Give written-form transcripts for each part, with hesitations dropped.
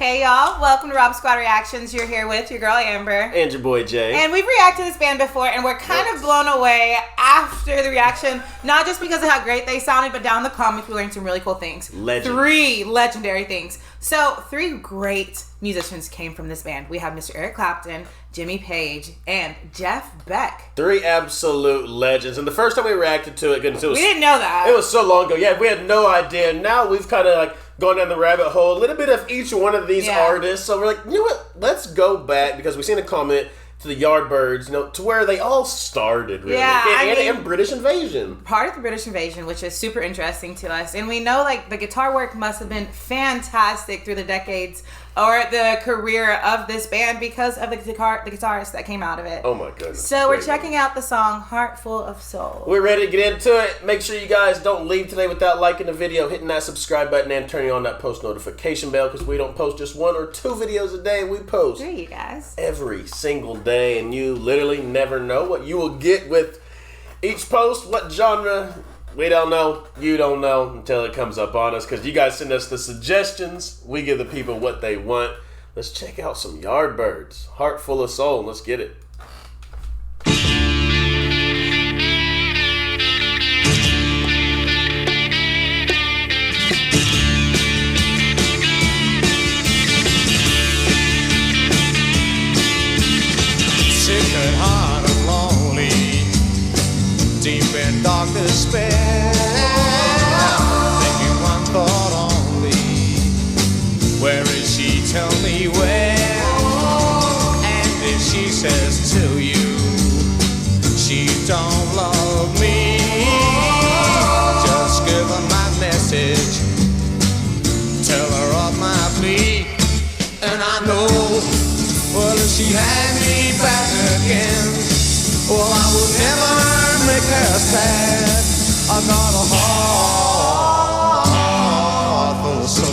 Hey y'all, welcome to Rob Squad Reactions. You're here with your girl Amber. And your boy Jay. And we've reacted to this band before and we're kind of blown away after the reaction. Not just because of how great they sounded, but down in the comments we learned some really cool things. Legends. 3 legendary things. So 3 great musicians came from this band. We have Mr. Eric Clapton, Jimmy Page, and Jeff Beck. 3 absolute legends. And the first time we reacted to it, goodness, We didn't know that. It was so long ago. Yeah, we had no idea. Now we've kind of like gone down the rabbit hole, a little bit of each one of these artists. So we're like, you know what? Let's go back because we seen a comment to the Yardbirds, you know, to where they all started, really. Yeah, and British Invasion. Part of the British Invasion, which is super interesting to us. And we know, like, the guitar work must have been fantastic through the decades or the career of this band because of the guitarists that came out of it. Oh, my goodness. So we're checking out the song Heart Full of Soul. We're ready to get into it. Make sure you guys don't leave today without liking the video, hitting that subscribe button, and turning on that post notification bell because we don't post just 1 or 2 videos a day. We post 3, you guys. every single day, and you literally never know what you will get with each post. What genre, we don't know. You don't know until it comes up on us because you guys send us the suggestions. We give the people what they want. Let's check out some Yardbirds. Heart Full of Soul. Let's get it. Sick and hard and lonely, deep in dark despair, thinking one thought only, where is she, tell me where, and if she says to you, she don't love me, just give her my message, tell her of my plea, and I know, well, if she had me back again, well, I would never make her sad. I got a heart full of soul.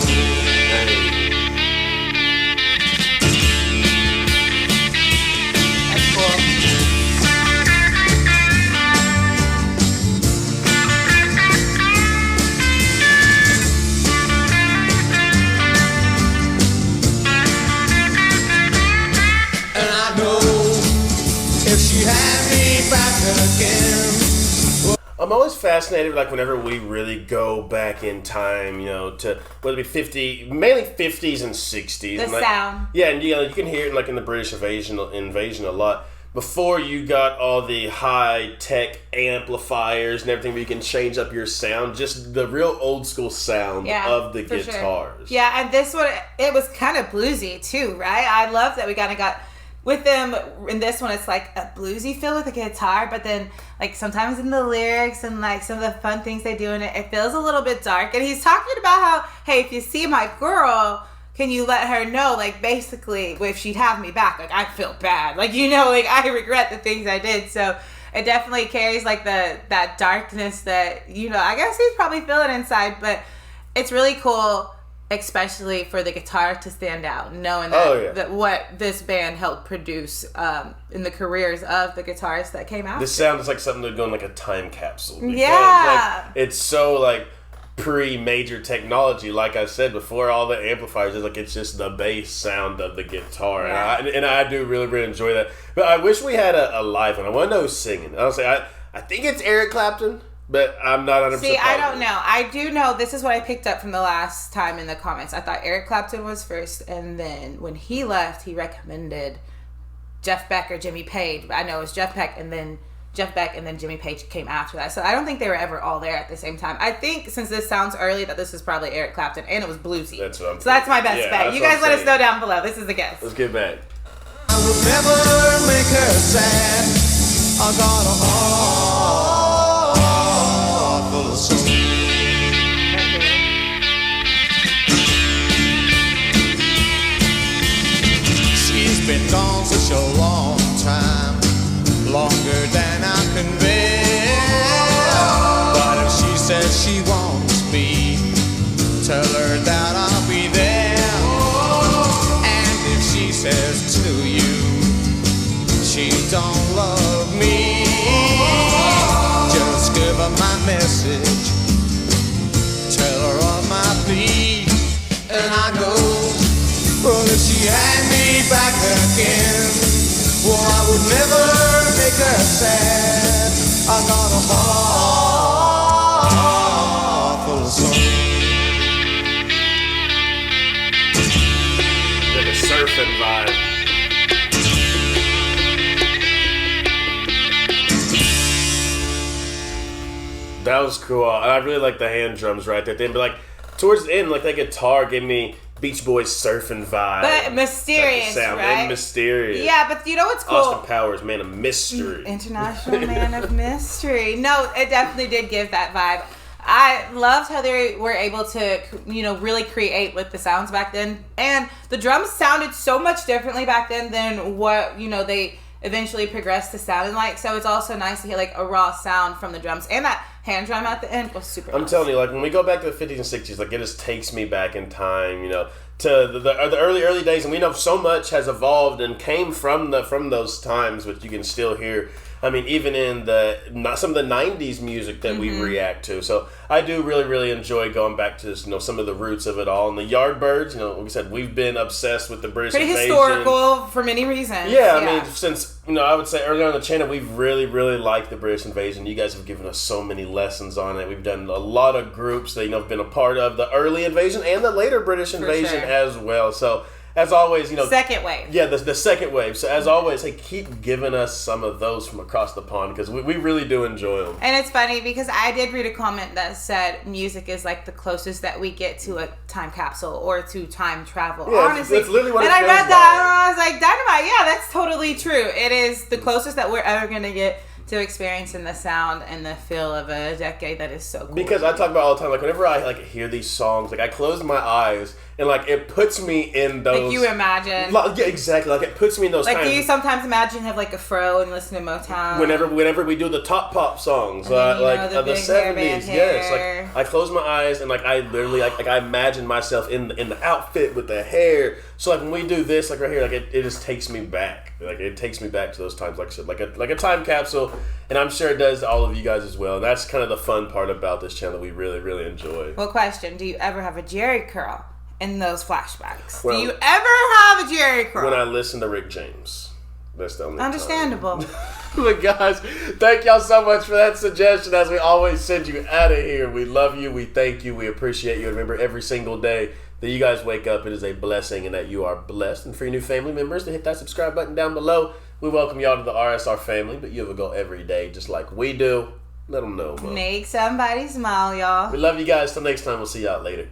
I'm always fascinated, like, whenever we really go back in time, you know, to whether it be mainly 50s and 60s. The and, like, sound. Yeah, and you know, you can hear it, like, in the British invasion a lot. Before you got all the high-tech amplifiers and everything where you can change up your sound, just the real old-school sound of the guitars. Sure. Yeah, and this one, it was kind of bluesy, too, right? I love that we kind of got... With them, in this one, it's like a bluesy feel with a guitar, but then, like, sometimes in the lyrics and, like, some of the fun things they do in it, it feels a little bit dark. And he's talking about how, hey, if you see my girl, can you let her know, like, basically, if she'd have me back, like, I feel bad. Like, you know, like, I regret the things I did. So it definitely carries, like, that darkness that, you know, I guess he's probably feeling inside, but it's really cool. Especially for the guitar to stand out, knowing that, that what this band helped produce in the careers of the guitarists that came out. This sounds like something that would go in like a time capsule. Yeah. Like, it's so like pre-major technology. Like I said before, all the amplifiers, it's just the bass sound of the guitar. Yeah. And I do really, really enjoy that. But I wish we had a live one. I want to know who's singing. Honestly, I think it's Eric Clapton. But I'm not 100% See, I don't know. I do know, this is what I picked up from the last time in the comments. I thought Eric Clapton was first, and then when he left, he recommended Jeff Beck or Jimmy Page. I know it was Jeff Beck, and then Jimmy Page came after that. So I don't think they were ever all there at the same time. I think, since this sounds early, that this is probably Eric Clapton, and it was bluesy. That's what I'm So that's my best bet. You guys let us know down below. This is the guess. Let's get back. I would never make her sad. I got a heart full of soul. She's been gone such a long time, longer than I can bear. But if she says she wants me, tell her that I'll be there. And if she says to you, she don't love me, just give her my message, tell her of my plea. And I know had me back again. Well, I would never make her sad. I got a heart full of soul. Like a surfing vibe. That was cool. I really like the hand drums right there. But like towards the end, like that guitar gave me Beach Boys surfing vibe. But mysterious, sound, right? And mysterious. Yeah, but you know what's cool? Austin Powers, man of mystery. International man of mystery. No, it definitely did give that vibe. I loved how they were able to, really create with the sounds back then. And the drums sounded so much differently back then than what, they eventually progressed to sounding like. So it's also nice to hear like a raw sound from the drums. And that hand drum at the end was super I'm nice. telling you, like when we go back to the 50s and 60s, like it just takes me back in time, to the early days. And we know so much has evolved and came from those times, but you can still hear. I mean, even in some of the 90s music that we react to. So I do really, really enjoy going back to some of the roots of it all. And the Yardbirds, like we said, we've been obsessed with the British Pretty invasion. historical for many reasons. Yeah, I mean, since, I would say earlier on the channel, we've really, really liked the British invasion. You guys have given us so many lessons on it. We've done a lot of groups that, have been a part of the early invasion and the later British invasion as well. So, as always, second wave. Yeah, the second wave. So as always, hey, keep giving us some of those from across the pond because we really do enjoy them. And it's funny because I did read a comment that said music is like the closest that we get to a time capsule or to time travel. Yeah, honestly, that's literally what it and I feels read that and like. I was like, Dynamite. Yeah, that's totally true. It is the closest that we're ever gonna get to experiencing the sound and the feel of a decade that is so cool. Because I talk about all the time, like whenever I like hear these songs, like I close my eyes and like it puts me in those. Like you imagine. Yeah, exactly. Like it puts me in those. Like times. do you sometimes imagine have like a fro and listen to Motown? Whenever we do the top pop songs, And then, like the of the big hairband 70s, yes. hair. Like I close my eyes and like I literally like I imagine myself in the outfit with the hair. So like when we do this, like right here, like it just takes me back. Like it takes me back to those times. Like I said, like a time capsule, and I'm sure it does to all of you guys as well. And that's kind of the fun part about this channel. We really, really enjoy. Well, question: do you ever have a Jerry curl in those flashbacks? Well, do you ever have a Jerry curl? When I listen to Rick James. That's the only Understandable. But guys, thank y'all so much for that suggestion. As we always send you out of here. We love you. We thank you. We appreciate you. And remember, every single day that you guys wake up, it is a blessing and that you are blessed. And for your new family members, to hit that subscribe button down below. We welcome y'all to the RSR family, but you have a goal every day just like we do. Let them know, man. Make somebody smile, y'all. We love you guys. Till next time, we'll see y'all later.